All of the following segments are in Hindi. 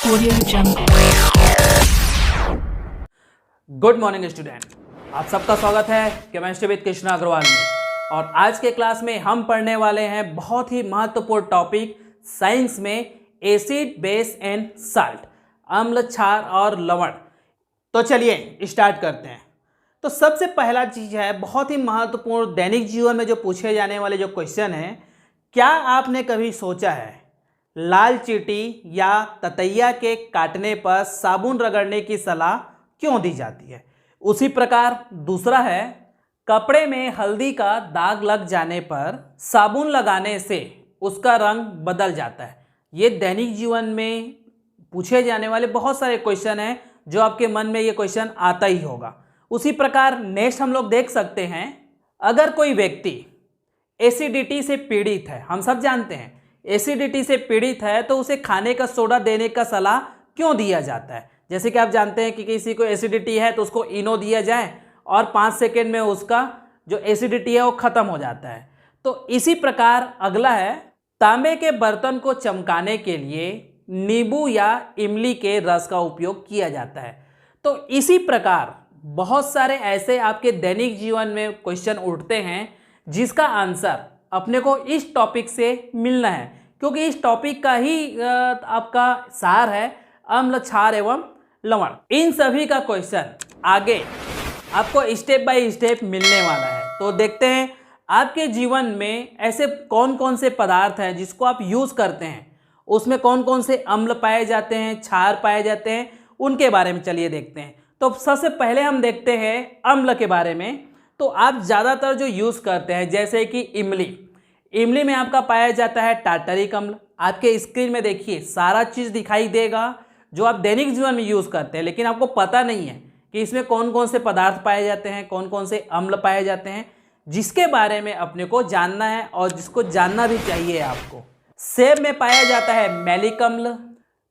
Audio Jungle. Good morning student, आप सबका स्वागत है केमिस्ट्री विद कृष्णा अग्रवाल में। और आज के क्लास में हम पढ़ने वाले हैं बहुत ही महत्वपूर्ण टॉपिक साइंस में एसिड, बेस एंड साल्ट, अम्ल, क्षार और लवण। तो चलिए स्टार्ट करते हैं। तो सबसे पहला चीज है बहुत ही महत्वपूर्ण, दैनिक जीवन में जो पूछे जाने वाले जो क्वेश्चन है, क्या आपने कभी सोचा है लाल चींटी या ततैया के काटने पर साबुन रगड़ने की सलाह क्यों दी जाती है? उसी प्रकार दूसरा है, कपड़े में हल्दी का दाग लग जाने पर साबुन लगाने से उसका रंग बदल जाता है। ये दैनिक जीवन में पूछे जाने वाले बहुत सारे क्वेश्चन हैं जो आपके मन में ये क्वेश्चन आता ही होगा। उसी प्रकार नेक्स्ट हम लोग देख सकते हैं, अगर कोई व्यक्ति एसिडिटी से पीड़ित है, हम सब जानते हैं एसिडिटी से पीड़ित है, तो उसे खाने का सोडा देने का सलाह क्यों दिया जाता है? जैसे कि आप जानते हैं कि किसी को एसिडिटी है तो उसको इनो दिया जाए और 5 सेकेंड में उसका जो एसिडिटी है वो खत्म हो जाता है। तो इसी प्रकार अगला है, तांबे के बर्तन को चमकाने के लिए नींबू या इमली के रस का उपयोग किया जाता है। तो इसी प्रकार बहुत सारे ऐसे आपके दैनिक जीवन में क्वेश्चन उठते हैं जिसका आंसर अपने को इस टॉपिक से मिलना है, क्योंकि इस टॉपिक का ही आपका सार है अम्ल, क्षार एवं लवण। इन सभी का क्वेश्चन आगे आपको स्टेप बाय स्टेप मिलने वाला है। तो देखते हैं आपके जीवन में ऐसे कौन कौन से पदार्थ हैं जिसको आप यूज करते हैं, उसमें कौन कौन से अम्ल पाए जाते हैं, क्षार पाए जाते हैं, उनके बारे में चलिए देखते हैं। तो सबसे पहले हम देखते हैं अम्ल के बारे में। तो आप ज़्यादातर जो यूज़ करते हैं जैसे कि इमली में आपका पाया जाता है टार्टरिक अम्ल। आपके स्क्रीन में देखिए सारा चीज़ दिखाई देगा जो आप दैनिक जीवन में यूज़ करते हैं, लेकिन आपको पता नहीं है कि इसमें कौन कौन से पदार्थ पाए जाते हैं, कौन कौन से अम्ल पाए जाते हैं, जिसके बारे में अपने को जानना है और जिसको जानना भी चाहिए आपको। सेब में पाया जाता है मैलिक अम्ल,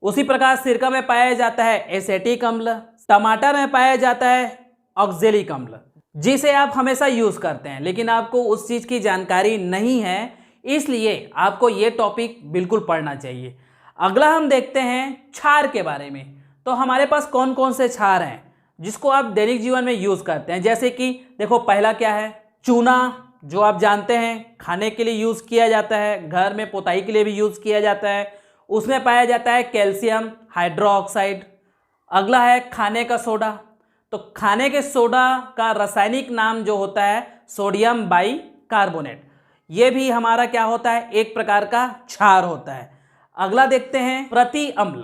उसी प्रकार सिरका में पाया जाता है एसेटिक अम्ल, टमाटर में पाया जाता है ऑक्जेलिक अम्ल, जिसे आप हमेशा यूज़ करते हैं, लेकिन आपको उस चीज़ की जानकारी नहीं है, इसलिए आपको ये टॉपिक बिल्कुल पढ़ना चाहिए। अगला हम देखते हैं क्षार के बारे में। तो हमारे पास कौन कौन से क्षार हैं जिसको आप दैनिक जीवन में यूज़ करते हैं? जैसे कि देखो पहला क्या है, चूना, जो आप जानते हैं खाने के लिए यूज़ किया जाता है, घर में पोताई के लिए भी यूज़ किया जाता है। उसमें पाया जाता है कैल्शियम हाइड्रोक्साइड। अगला है खाने का सोडा। तो खाने के सोडा का रासायनिक नाम जो होता है सोडियम बाइकार्बोनेट। ये भी हमारा क्या होता है, एक प्रकार का क्षार होता है। अगला देखते हैं प्रति अम्ल।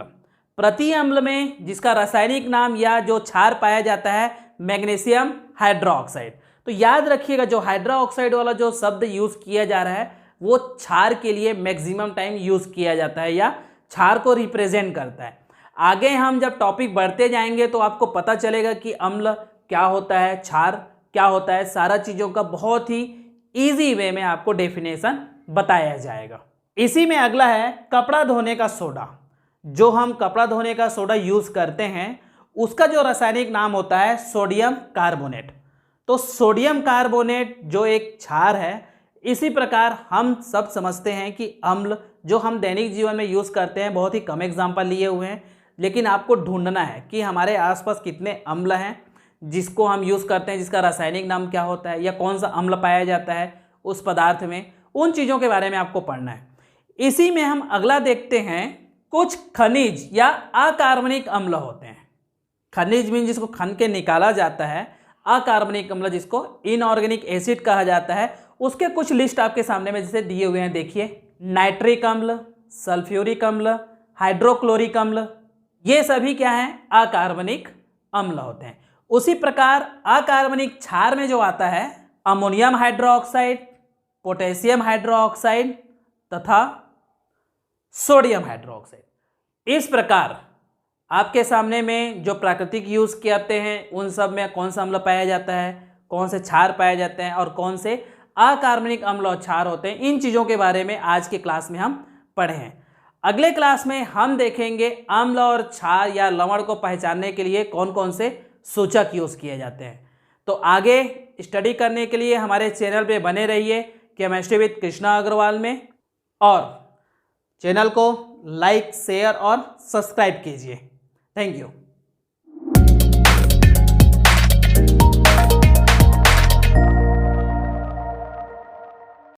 प्रति अम्ल में जिसका रासायनिक नाम या जो क्षार पाया जाता है मैग्नीशियम हाइड्रोक्साइड। तो याद रखिएगा जो हाइड्रोक्साइड वाला जो शब्द यूज किया जा रहा है वो क्षार के लिए मैक्सिमम टाइम यूज किया जाता है या क्षार को रिप्रेजेंट करता है। आगे हम जब टॉपिक बढ़ते जाएंगे तो आपको पता चलेगा कि अम्ल क्या होता है, क्षार क्या होता है, सारा चीज़ों का बहुत ही इजी वे में आपको डेफिनेशन बताया जाएगा। इसी में अगला है कपड़ा धोने का सोडा। जो हम कपड़ा धोने का सोडा यूज़ करते हैं उसका जो रासायनिक नाम होता है सोडियम कार्बोनेट। तो सोडियम कार्बोनेट जो एक क्षार है, इसी प्रकार हम सब समझते हैं कि अम्ल जो हम दैनिक जीवन में यूज़ करते हैं, बहुत ही कम एग्जाम्पल लिए हुए हैं, लेकिन आपको ढूंढना है कि हमारे आसपास कितने अम्ल हैं जिसको हम यूज़ करते हैं, जिसका रासायनिक नाम क्या होता है या कौन सा अम्ल पाया जाता है उस पदार्थ में, उन चीज़ों के बारे में आपको पढ़ना है। इसी में हम अगला देखते हैं, कुछ खनिज या अकार्बनिक अम्ल होते हैं। खनिज मीन जिसको खन के निकाला जाता है, अकार्बनिक अम्ल जिसको इनऑर्गेनिक एसिड कहा जाता है, उसके कुछ लिस्ट आपके सामने में जैसे दिए हुए हैं, देखिए नाइट्रिक अम्ल, सल्फ्यूरिक अम्ल, हाइड्रोक्लोरिक अम्ल, ये सभी क्या हैं, अकार्बनिक अम्ल होते हैं। उसी प्रकार अकार्बनिक क्षार में जो आता है अमोनियम हाइड्रोक्साइड, पोटेशियम हाइड्रोक्साइड तथा सोडियम हाइड्रोक्साइड। इस प्रकार आपके सामने में जो प्राकृतिक यूज करते हैं उन सब में कौन सा अम्ल पाया जाता है, कौन से क्षार पाए जाते हैं और कौन से अकार्बनिक अम्ल और क्षार होते हैं, इन चीज़ों के बारे में आज के क्लास में हम पढ़े हैं। अगले क्लास में हम देखेंगे अम्ल और क्षार या लवण को पहचानने के लिए कौन कौन से सूचक यूज किए जाते हैं। तो आगे स्टडी करने के लिए हमारे चैनल पे बने रहिए केमिस्ट्री विद कृष्णा अग्रवाल में, और चैनल को लाइक, शेयर और सब्सक्राइब कीजिए। Thank you.